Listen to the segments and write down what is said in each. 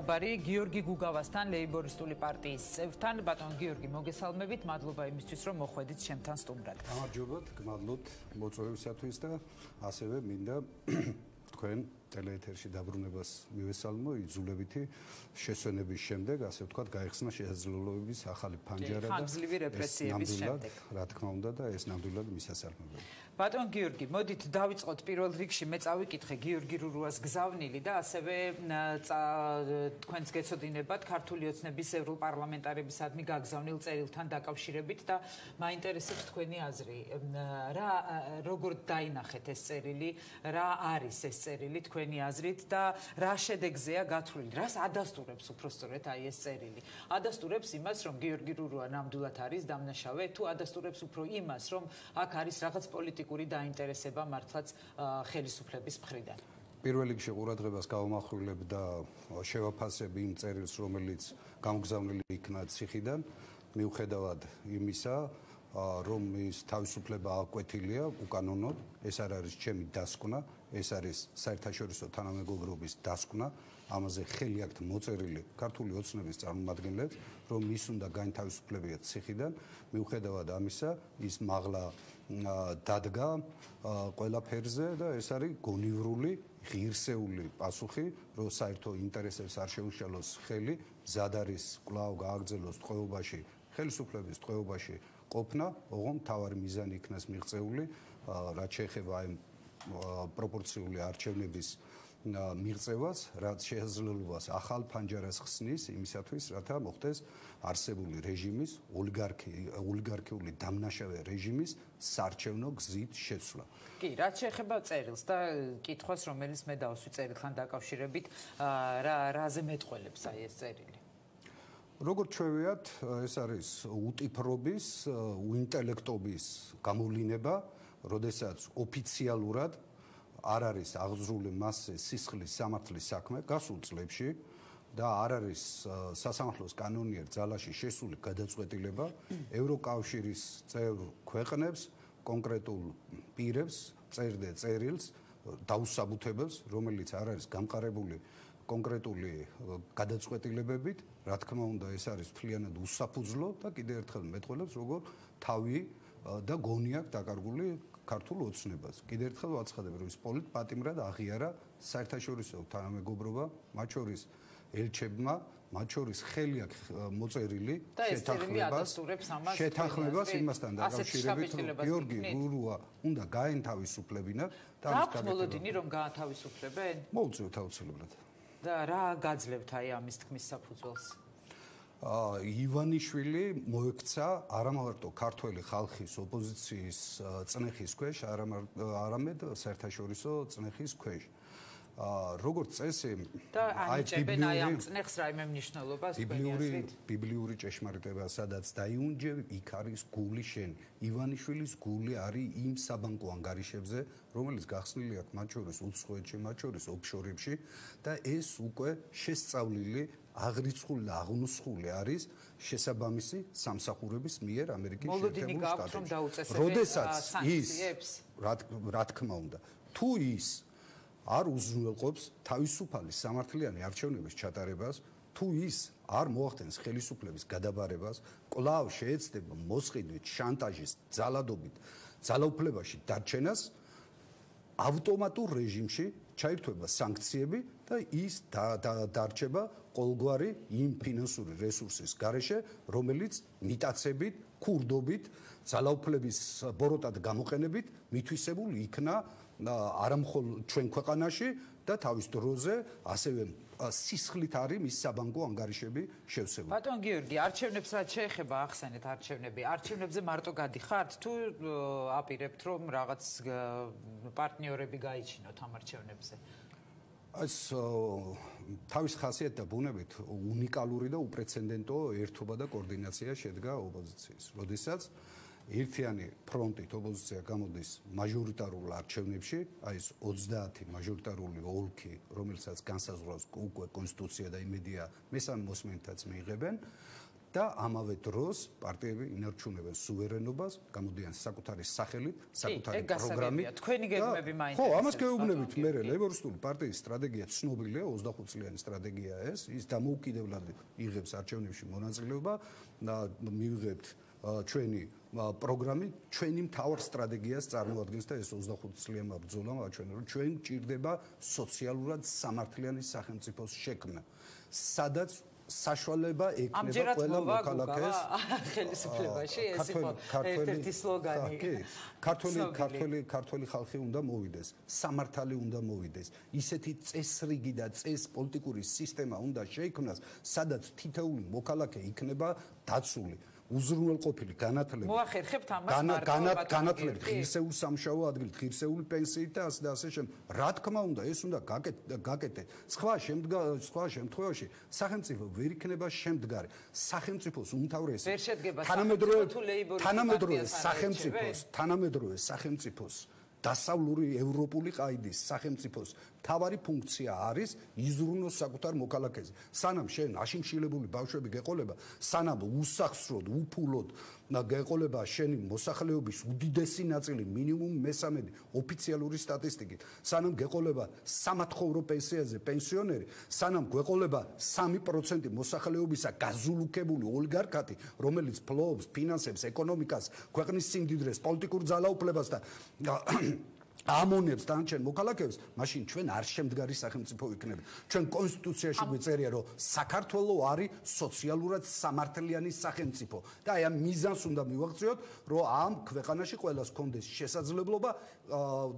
ბარი გიორგი გუგავასთან ლეიბორისტული პარტიის წევრთან ბატონ გიორგი მოგესალმებით მადლობა იმისთვის რომ მოხვედით ჩემთან სტუმრად. გამარჯობათ, გმადლობთ მოწვევისათვის და ასევე მინდა თქვენ ტელეეთერში დაბრუნებას მივესალმო იძულებითი შესვენების შემდეგ, ასე ვთქვათ, გაიხსნა შესაძლებლობების ახალი ფანჯარა და ხანგრძლივი რეპრესიების შემდეგ. რა თქმა უნდა და ეს ნამდვილად მისასალმებელი. ბატონ გიორგი, მოდით დავიწყოთ პირველ რიგში მე წავიკითხე გიორგი რურუას გზავნილი და ასევე თქვენს გეცოდინებათ ქართული ოცნების ევროპარლამენტარებისადმი გაგზავნილ წერილთან დაკავშირებით და მაინტერესებს თქვენი აზრი. როგორ დაინახეთ ეს წერილი, რა არის ეს წერილი თქვენი აზრით და რა შედეგზეა გათვლილი, რას ადასტურებს უფრო სწორედ აი ეს წერილი. ადასტურებს იმას, რომ გიორგი რურუა ნამდვილად არის დამნაშავე, თუ ადასტურებს უფრო იმას, რომ აქ არის რაღაც პოლიტიკური დაინტერესება მართლაც ხელისუფლების მხრიდან. პირველ რიგში ყურადღებას გავამახვილებ და შევაფასებ იმ წერილს, რომელიც გამგზავნილი იქნა ციხიდან, მიუხედავად იმისა, რომ ის თავისუფლება აკვეთილია უკანონოდ, ეს არ არის ჩემი დასკვნა, ეს არის საერთაშორისო თანამეგობრობის დასკვნა, ამაზე ხელი აქვთ მოწერილი ქართული ოცნების წარმომადგენლებს, რომ ის უნდა გაინთავისუფლებიათ ციხიდან, მიუხედავად ამისა, ის მაღლა დადგა ყველაფერზე და ეს არის გონივრული, ღირსეული პასუხი, რომ საერთო ინტერესებს არ შეუშალოს ხელი, მზად არის კვლავ გააგრძელოს ტყვეობაში, ხელისუფლების ტყვეობაში ყოფნა, ოღონდ მთავარი მიზანი იქნას მიღწეული, რაც შეეხება აი პროპორციული არჩევნების მიღწევას, რაც შესაძლებლობას ახალ ფანჯარას ხსნის იმისათვის, რათა მოხდეს არსებული რეჟიმის, ოლიგარქიული დამნაშავე რეჟიმის საარჩევნო გზით შეცვლა. კი, რაც შეეხება წერილს და კითხვას, რომელიც მე დავსვი წერილთან დაკავშირებით, რაზე მეტყველებს აი ეს წერილი? როგორც ჩვევიათ, ეს არის უტიფრობის, უინტელექტობის გამოვლინება, როდესაც ოფიციალურად არ არის აღძრული მასზე სისხლის სამართლის საქმე გასულ წლებში და არ არის სასამართლოს კანონიერ ძალაში შესული გადაწყვეტილება ევროკავშირის წევრ ქვეყნებს, კონკრეტულ პირებს, წერდა წერილს, დაუსაბუთებელს, რომელიც არ არის გამყარებული კონკრეტული გადაწყვეტილებებით, რა თქმა უნდა, ეს არის მთლიანად უსაფუძვლო და კიდევ ერთხელ მეტყველებს, როგორ თავი და გონი აქვს დაკარგული ქართულ ოცნებას. კიდევ ერთხელ ვაცხადებ, რომ ის პოლიტპატიმრად აღიარა საერთაშორისო თანამეგობრობა, მათ შორის ელჩებმა, მათ შორის ხელი აქვს მოწერილი შეთანხმებას იმასთან დაკავშირებით, რომ გიორგი რურუა უნდა გაენთავისუფლებინათ და რა მოლოდინი რომ გაათავისუფლებენ? მოუწევთ აუცილებლად. და რა გაძლევთ აი ამის თქმის საფუძველს? ივანიშვილი მოექცა არამარტო ქართველი ხალხის ოპოზიციის წნეხის ქვეშ, არამედ საერთაშორისო წნეხის ქვეშ. როგორც წესი, ანიჭებენ აი ამ წნეხს რაიმე მნიშვნელობას თქვენი აზრით? ბიბლიური ჭეშმარიტება, სადაც დაიუნჯე, იქ არის გული შენი. ივანიშვილის გული არის იმ საბანკო ანგარიშებზე, რომელიც გახსნილი აქვს მათ შორის უცხოეთში, მათ შორის ოფშორებში და ეს უკვე შესწავლილი აღრიცხული და აღნუსხული არის შესაბამისი სამსახურების მიერ ამერიკის შეერთებული შტატებში. როდესაც ის რა თქმა უნდა, თუ ის არ უზრუნველყოფს თავისუფალი სამართლიანი არჩევნების ჩატარებას, თუ ის არ მოახდენს ხელისუფლების გადაბარებას, კვლავ შეეცდება მოსყიდვით, შანტაჟის, ძალადობით, ძალაუფლებაში დარჩენას, ავტომატურ რეჟიმში ჩაირთვება სანქციები და ის დარჩება ყოველგვარი იმ ფინანსური რესურსის გარეშე, რომელიც მიტაცებით, ქურდობით, ძალაუფლების ბოროტად გამოყენებით მითვისებული იქნა არამხოლოდ ჩვენ ქვეყანაში და თავის დროზე ასევე სისხლით არის მის საბანკო ანგარიშები შევსებული. ბატონ გიორგი, არჩევნებს რაც შეეხება, ახსენეთ არჩევნები. არჩევნებზე მარტო გადიხართ თუ აპირებთ რომ რაღაც პარტნიორები გაიჩინოთ ამ არჩევნებზე? ეს თავის ხასიათით და ბუნებით უნიკალური და უპრეცედენტო ერთობა და კოორდინაცია შედგა ოპოზიციის. როდესაც ერთიანი ფრონტით ოპოზიცია გამოდის მაჟორიტარულ არჩევნებში, აი ეს 30 მაჟორიტარული ოლქი, რომელსაც განსაზღვრავს უკვე კონსტიტუცია და იმედია მესამე მოსმენითაც მიიღებენ და ამავე დროს პარტიები ინარჩუნებენ სუვერენობას, გამოდიან საკუთარი სახელით, საკუთარი პროგრამით. თქვენი გეგმები მაინტერესებს. ხო, ამას გეუბნებით მე ლეიბორისტული პარტიის სტრატეგია ცნობილია, 25-წლიანი სტრატეგია ეს, ის დამოუკიდებლად იღებს არჩევნებში მონაწილეობა და მივიღებთ ჩვენი პროგრამი, ჩვენი მთავარ სტრატეგიას წარმოადგენს და ეს 25-წლიანი ბრძოლა აჩვენა, რომ ჩვენ გვჭირდება სოციალურად სამართლიანი სახელმწიფოს შექმნა, სადაც საშუალება ექნება ყველა მოქალაქეს ხელისუფლებაში, ეს იყო ერთ-ერთი სლოგანი. ქართული ხალხი უნდა მოვიდეს, სამართალი უნდა მოვიდეს, ისეთი წესრიგი და პოლიტიკური სისტემა უნდა შეიქმნას, სადაც თითოეული მოქალაქე იქნება დაცული. უზრუნველყოფილი განათლებით. მოახერხებთ ამას განათლებით, ღირსეული სამუშაო ადგილით, ღირსეული პენსიით და ასე შემდეგ. რა თქმა უნდა, ეს უნდა გაკეთდეს. სხვა შემთხვევაში სახელმწიფო ვერ იქნება შემდგარი. სახელმწიფოს უმთავრესი თანამედროვე სახელმწიფოს დასავლური ევროპული ყაიდის სახელმწიფოს თავარი ფუნქცია არის იზრუნოს საკუთარ მოქალაქეზე. სანამ შენ აშიმშილებული ბავშვები გეყოლება, სანამ უსახსროდ, უფულოდ გეყოლება შენი მოსახლეობის უდიდესი ნაწილი, მინიმუმ მესამედი ოფიციალური სტატისტიკით, სანამ გეყოლება სამათხოვრო პენსიაზე პენსიონერი, სანამ გეყოლება 3% მოსახლეობისა გაზულუქებული ოლიგარქატი, რომელიც ფლობს, ფინანსებს, ეკონომიკას, ქვეყნის სიმდიდრეს, პოლიტიკურ ძალაუფლებას და ამონებს დანარჩენ მოქალაქეებს, მაშინ ჩვენ არ შემდგარი სახელმწიფო ვიქნებით. ჩვენ კონსტიტუციაში გვიწერია, რომ საქართველო არის სოციალურად სამართლიანი სახელმწიფო და აი ამ მიზანს უნდა მივაღწიოთ, რომ ამ ქვეყანაში ყველას კონდეს შესაძლებლობა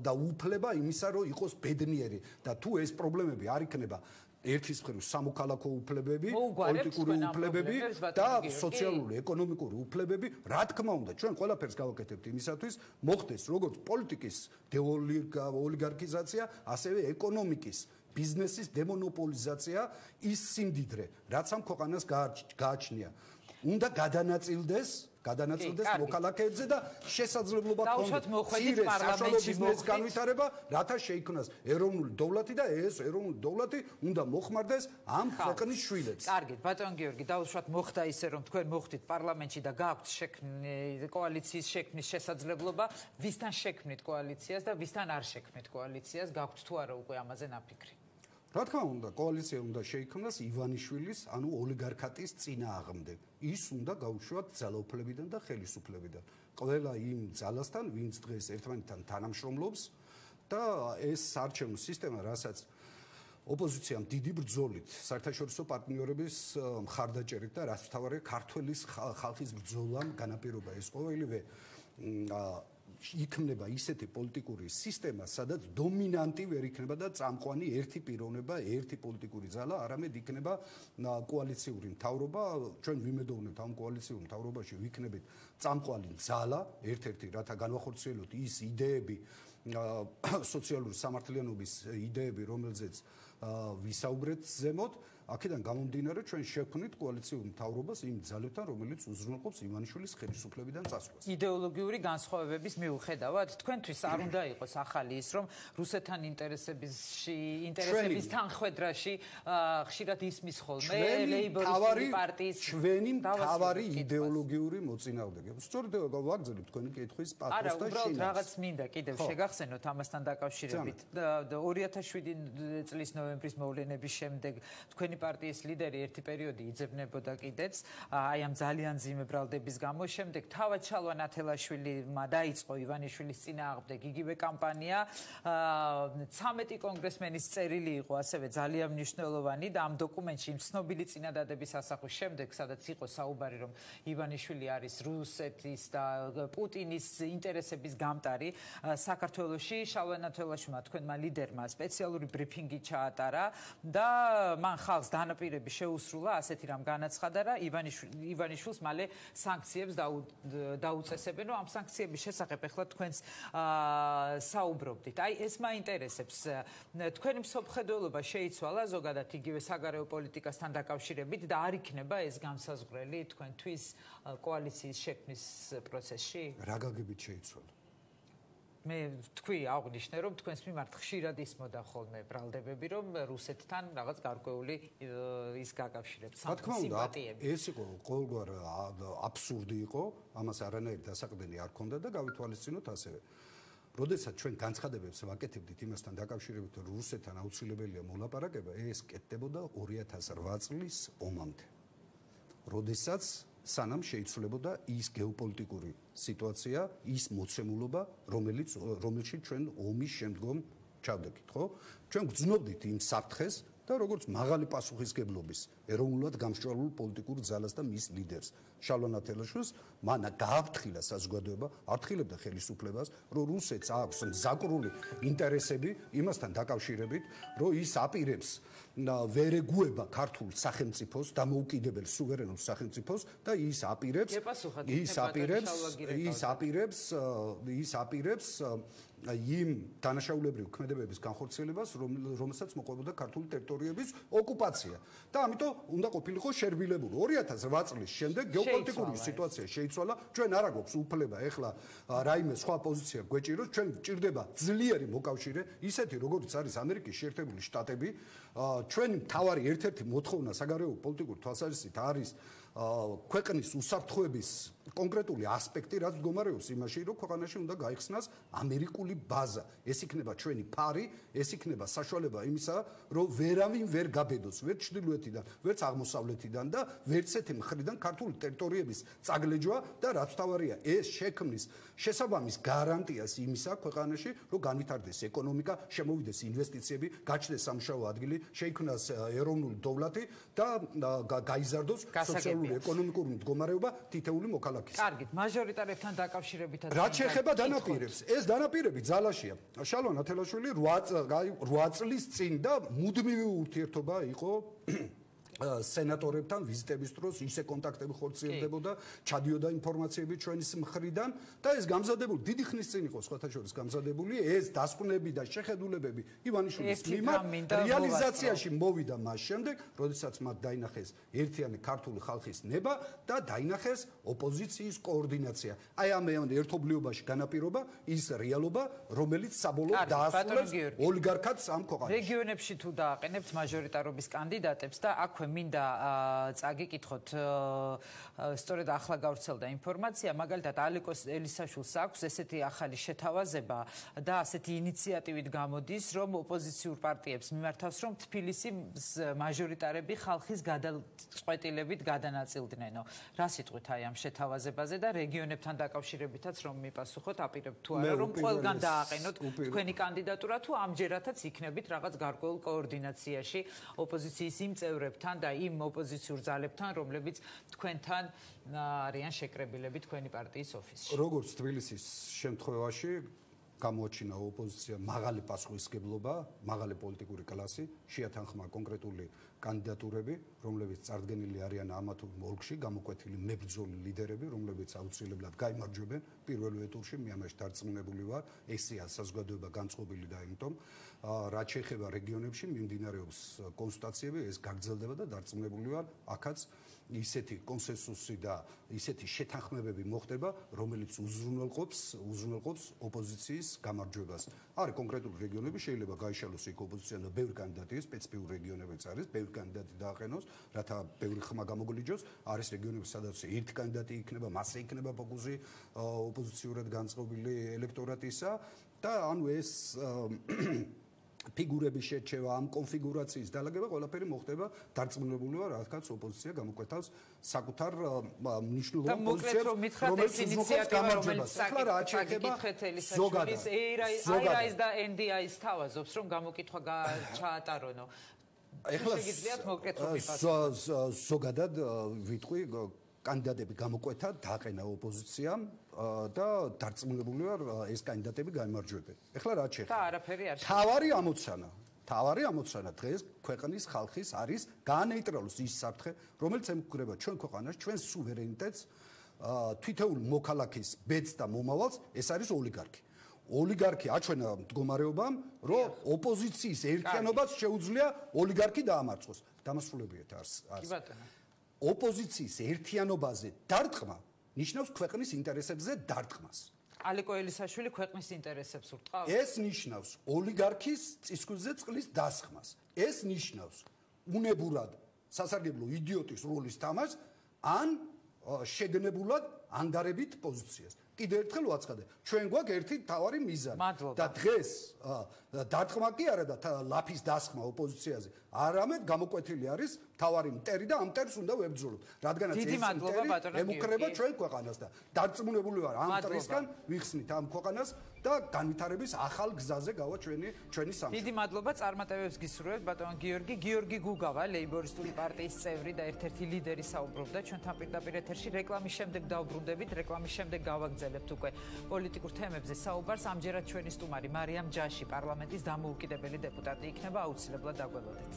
და უფლება იმისა, რომ იყოს ბედნიერი და თუ ეს პრობლემები არ იქნება ერთის მხრივ სამოქალაქო უფლებები, პოლიტიკური უფლებები და სოციალური, ეკონომიკური უფლებები, რა თქმა უნდა, ჩვენ ყველაფერს გავაკეთებთ იმისათვის, მოხდეს როგორც პოლიტიკის დეოლიგარქიზაცია, ასევე ეკონომიკის, ბიზნესის დემონოპოლიზაცია, ის სიმდიდრე, რაც ამ ქვეყანას გააჩნია. უნდა გადანაწილდეს მოქალაქეებზე და შესაძლებლობა ქონდეს პარლამენტში ბიზნესის განვითარება, რათა შეიქმნას ეროვნული დოვლათი და ეს ეროვნული დოვლათი უნდა მოხმარდეს ამ ქვეყნის შვილებს. კარგით, ბატონ გიორგი, დაუშვათ მოხდა ისე, რომ თქვენ მოხდით პარლამენტში და გაქვთ კოალიციის შექმნის შესაძლებლობა, ვისთან შექმნით კოალიციას და ვისთან არ შექმნით კოალიციას, გაქვთ თუ არა უკვე ამაზე ნაფიქრი? რა თქმა უნდა, კოალიცია უნდა შეიქმნას ივანიშვილის, ანუ ოლიგარქატის წინააღმდეგ. ის უნდა გაუშვათ ძალაუფლებიდან და ხელისუფლებიდან. ყველა იმ ძალასთან, ვინც დღეს ერთმანეთთან თანამშრომლობს და ეს საარჩევნო სისტემა, რასაც ოპოზიციამ დიდი ბრძოლით, საერთაშორისო პარტნიორების მხარდაჭერით და რაც მთავარია ქართველის ხალხის ბრძოლამ განაპირობა ეს ყოველივე იქნება ისეთი პოლიტიკური სისტემა, სადაც დომინანტი ვერ იქნება და წამყვანი ერთი პიროვნება, ერთი პოლიტიკური ძალა, არამედ იქნება კოალიციური მთავრობა. ჩვენ ვიმედოვნებთ ამ კოალიციური მთავრობაში ვიქნებით წამყვანი ძალა, ერთ-ერთი, რათა განვახორციელოთ ის იდეები, სოციალური სამართლიანობის იდეები, რომელზეც ვისაუბრეთ ზემოთ, აქედან გამომდინარე ჩვენ შექმნით კოალიციური მთავრობას იმ ძალებთან, რომელიც უზრუნველყოფს ივანიშვილის ხელისუფლებიდან წასვლას. იდეოლოგიური განსხვავებების მიუხედავად, თქვენთვის არ უნდა იყოს ახალი ის, რომ რუსეთთან ინტერესების თანხმედრაში ხშირად ისმის ხოლმე ლეიბორისტული პარტიის ჩვენი მთავარი იდეოლოგიური მოწინააღმდეგე. სწორედ ვაგრძელებთ თქვენი კითხვის პათოსს და შინას. არა, უბრალოდ რაღაც მინდა კიდევ შეგახსენოთ ამასთან დაკავშირებით. 2007 წლის ნოემბრის მოვლენების შემდეგ თქვენი პარტიის ლიდერი ერთი პერიოდი იძებნებოდა კიდეც აი ამ ძალიან მძიმე ბრალდების გამო. შემდეგ თავად შალვა ნათელაშვილმა დაიწყო ივანიშვილის წინააღმდეგ იგივე კამპანია. 13 კონგრესმენის წერილი იყო ასევე ძალიან მნიშვნელოვანი და ამ დოკუმენტში იმ ცნობილი წინადადების ასახვის შემდეგ, სადაც იყო საუბარი, რომ ივანიშვილი არის რუსეთის და პუტინის ინტერესების გამტარი საქართველოში, შალვა ნათელაშვილმა თქვენმა ლიდერმა სპეციალური ბრიფინგი ჩაატარა და მან ხალხს დანაპირები შეუსრულა, ასეთი რამ განაცხადა და ივანიშვილს მალე სანქციებს დაუწესებენ, რომ ამ სანქციების შესახებ ახლა თქვენს საუბრობდით. აი ეს მაინტერესებს. თქვენი მსოფლმხედველობა შეიცვალა ზოგადად იგივე საგარეო პოლიტიკასთან დაკავშირებით და არ იქნება ეს განსაზღვრელი თქვენთვის კოალიციის შექმნის პროცესში? რა გაგებით შეიცვალა? მე თქვი აღვნიშნე რომ თქვენს მიმართ ხშირად ისმოდა ხოლმე ბრალდებები რომ რუსეთთან რაღაც გარკვეული ის გაკავშირებს სიმპათიები. ეს იყო ყოველგვარ აბსურდი იყო, ამას არანაირი დასაყრდენი არ ქონდა და გავითვალისწინოთ ასევე. როდესაც ჩვენ განცხადებებს ვაკეთებდით იმასთან დაკავშირებით, რომ რუსეთთან აუცილებელია მოლაპარაკება, ეს კეთდებოდა 2008 წლის ომამდე. როდესაც სანამ შეიცვლებოდა ის გეოპოლიტიკური სიტუაცია, ის მოცემულობა, რომელშიც ჩვენ ომის შემდგომ ჩავდექით, ხო? ჩვენ გძნობდით იმ საფრთხეს და როგორც მაღალი პასუხისგებლობის ეროვნულად გამსჭვალულ პოლიტიკურ ძალას და მის ლიდერს შალვა ნათელაშვილს მან გააფრთხილა საზოგადოება, აფრთხილებდა ხელისუფლებას, რომ რუსეთს აქვს მზაკრული ინტერესები იმასთან დაკავშირებით, რომ ის აპირებს ვერ ეგუება ქართულ სახელმწიფოს, დამოუკიდებელ სუვერენულ სახელმწიფოს და ის აპირებს იმ დანაშაულებრივ ქმედებების განხორციელებას, რომელსაც მოყვებოდა ქართული ტერიტორიების ოკუპაცია. და ამიტომ უნდა ყოფილიყო შერბილებული. 2008 წლის შემდეგ გეოპოლიტიკური სიტუაცია შეიცვალა. ჩვენ არ აქვს უფლება ეხლა რაიმე სხვა პოზიცია გვეჭიროს, ჩვენ გვჭირდება ძლიერი მოკავშირე, ისეთი როგორც არის ამერიკის შეერთებული შტატები. ჩვენი მთავარი ერთ-ერთი მოთხოვნა საგარეო პოლიტიკურ თვალსაზრისით არის ქვეყნის უსაფრთხოების კონკრეტული ასპექტი, რაც მდგომარეობს იმაში, რომ ქვეყანაში უნდა გაიხსნას ამერიკული ბაზა. ეს იქნება ჩვენი ფარი, ეს იქნება საშუალება იმისა, რომ ვერავინ ვერ გაბედოს, ვერ ჩრდილოეთიდან, ვერც აღმოსავლეთიდან და ვერც ეთი მხრიდან ქართული ტერიტორიების წაგლეჯვა და რაც თავარია, ეს შექმნის შესაბამის გარანტიას იმისა ქვეყანაში, რომ განვითარდეს ეკონომიკა, შემოვიდეს ინვესტიციები, გაჩნდეს სამუშაო ადგილი, შეიქმნას ეროვნული დოვლათი და გაიზარდოს სოციალური ეკონომიკური მდგომარეობა თითეული მოქალაქის. კარგით, მაჟორიტარებთან დაკავშირებითაც რაც შეეხება დანაპირებს, ეს დანაპირები ძალაშია. შალვა ნათელაშვილი 8 წლის წინ და მუდმივი ურთიერთობა იყო სენატორებთან ვიზიტების დროს, ისე კონტაქტები ხორციელდებოდა, ჩადიოდა ინფორმაციები ჩვენის მხრიდან და ეს გამზადებული დიდი ხნის წინ იყო სხვათა შორის გამზადებული, ეს დასკვნები და შეხედულებები ივანიშვილის მიმართ რეალიზაციაში მოვიდა მას შემდეგ, როდესაც მათ დაინახეს ერთიანი ქართული ხალხის ნება და დაინახეს ოპოზიციის координация. აი ამ ერთობლიობაში განაპირობა ის რეალობა, რომელიც საბოლოოდ დაასრულებს ოლიგარქატს ამ ქვეყანაში. რეგიონებში თუ დააყენებთ მაჟორიტარობის კანდიდატებს და აქვე მინდა წაგიკითხოთ სწორედ ახლა გავრცელდა ინფორმაცია, მაგალითად ალეკოს ელისაშვილს აქვს ესეთი ახალი შეთავაზება და ასეთი ინიციატივით გამოდის, რომ ოპოზიციურ პარტიებს მიმართავს, რომ თბილისის მაჟორიტარები ხალხის გადაწყვეტილებით გადანაწილდნენო. რა სიტყვით აი ამ შეთავაზებაზე და რეგიონებთან დაკავშირებითაც რომ მიპასუხოთ, აპირებთ თუ არა, რომ ყველგან დააყენოთ თქვენი კანდიდატურა თუ ამჯერადაც იქნებით რაღაც გარკვეულ კოორდინაციაში ოპოზიციის იმ წევრებთან და იმ ოპოზიციურ ძალებთან, რომლებიც თქვენთან არიან შეკრებილები თქვენი პარტიის ოფისში. როგორც თბილისის შემთხვევაში გამოაჩინა ოპოზიცია მაღალი პასუხისმგებლობა, მაღალი პოლიტიკური კლასი, შეათანხმა კონკრეტული კანდიდატურები, რომლებიც წარდგენილი არიან ამა თუ იმ ოლქში, გამოკვეთილი მებრძოლი ლიდერები, რომლებიც აუცილებლად გაიმარჯვებენ პირველივე ტურში, მე ამაში დარწმუნებული ვარ, ესეა საზოგადოება განწყობილი და იმიტომ რაც შეეხება რეგიონებში მიმდინარეობს კონსულტაციები, ეს გაგრძელდება და დარწმუნებული ვარ, აქაც ისეთი კონსენსუსი და ისეთი შეთანხმებები მოხდება, რომელიც უზრუნველყოფს ოპოზიციის გამარჯვებას. არის კონკრეტული რეგიონები, შეიძლება გაიშალოს იქ ოპოზიცია და ბევრი კანდიდატი, სპეციფიკური რეგიონებიც არის, ბევრი კანდიდატი დააყენოს, რათა ბევრი ხმა გამოგვლიჯოს. არის რეგიონები, სადაც ერთი კანდიდატი იქნება, მასე იქნება ფოკუსი ოპოზიციურად განწყობილი ელექტორატისა და ანუ ეს ფიგურების შეჩევა, ამ კონფიგურაციის დალაგება ყველაფერი მოხდება დარწმუნებული ვარ, რადგან ოპოზიცია გამოკვეთავს საკუთარ მნიშვნელოვან პოზიციებს, რომელიც ინიციატივა, რომელიც საკითხეთ ელისაშვილის AIRAIS და NDI-ს თავაზობს, რომ გამოკითხვა ჩაატარონო. ეხლა ზოგადად ვიტყვი კანდიდატები გამოკვეთა, დააყენა ოპოზიციამ და დარწმუნებული ვარ ეს კანდიდატები გაიმარჯვებენ. ეხლა რა შეეხება? და არაფერი არ შეეხება. თავარი ამოცანა დღეს ქვეყნის ხალხის არის გაანეიტრალოს ის საფრთხე, რომელიც ემუქრება ჩვენ ქვეყანას, ჩვენ სუვერენიტეტს, თითოეულ მოქალაქის ბედს და მომავალს, ეს არის ოლიგარქი. ოლიგარქი აჩვენა მდგომარეობამ, რომ ოპოზიციის ერთიანობას შეუძლია ოლიგარქი დაამარცხოს. დამასრულებიათ არის. კი ბატონო. ოპოზიციის ერთიანობაზე დარტყმა ნიშნავს ქვეყნის ინტერესებზე დარტყმას. ალიკო ელისაშვილი ქვეყნის ინტერესებს ურტყავს? ეს ნიშნავს ოლიგარქის წისქვილზე წყლის დასხმას. ეს ნიშნავს უნებურად სასარგებლო იდიოტის როლის თამაშს ან შეგნებულად ანგარებით პოზიციას. კიდევ ერთხელ ვაცხადე, ჩვენ გვაქვს ერთი თავარი მიზანი და დღეს დარტყმა კი არა და ლაფის დასხმა ოპოზიციაზე, არამედ გამოკვეთილი არის თავარი მტერი და ამ მტერს უნდა ვებრძოლოთ. რადგანაც ეს მტერი ემუქრება ჩვენ ქვეყანას და დარწმუნებული ვარ ამ მტრისგან ვიხსნით ამ ქვეყანას და განვითარების ახალ გზაზე გავა ჩვენი სამშობლო. დიდი მადლობა, წარმატებებს გისურვებთ ბატონ გიორგი. გიორგი გუგავა, ლეიბორისტული პარტიის წევრი და ერთ-ერთი ლიდერი საუბრობდა ჩვენთან პირდაპირ ეთერში. რეკლამის შემდეგ დავბრუნდებით, რეკლამის შემდეგ გავაგრძელებთ უკვე პოლიტიკურ თემებზე საუბარს. ამჯერად ჩვენი სტუმარი მარიამ ჯაში, პარლამენტის დამოუკიდებელი დეპუტატი იქნება, აუცილებლად დაგველოდეთ.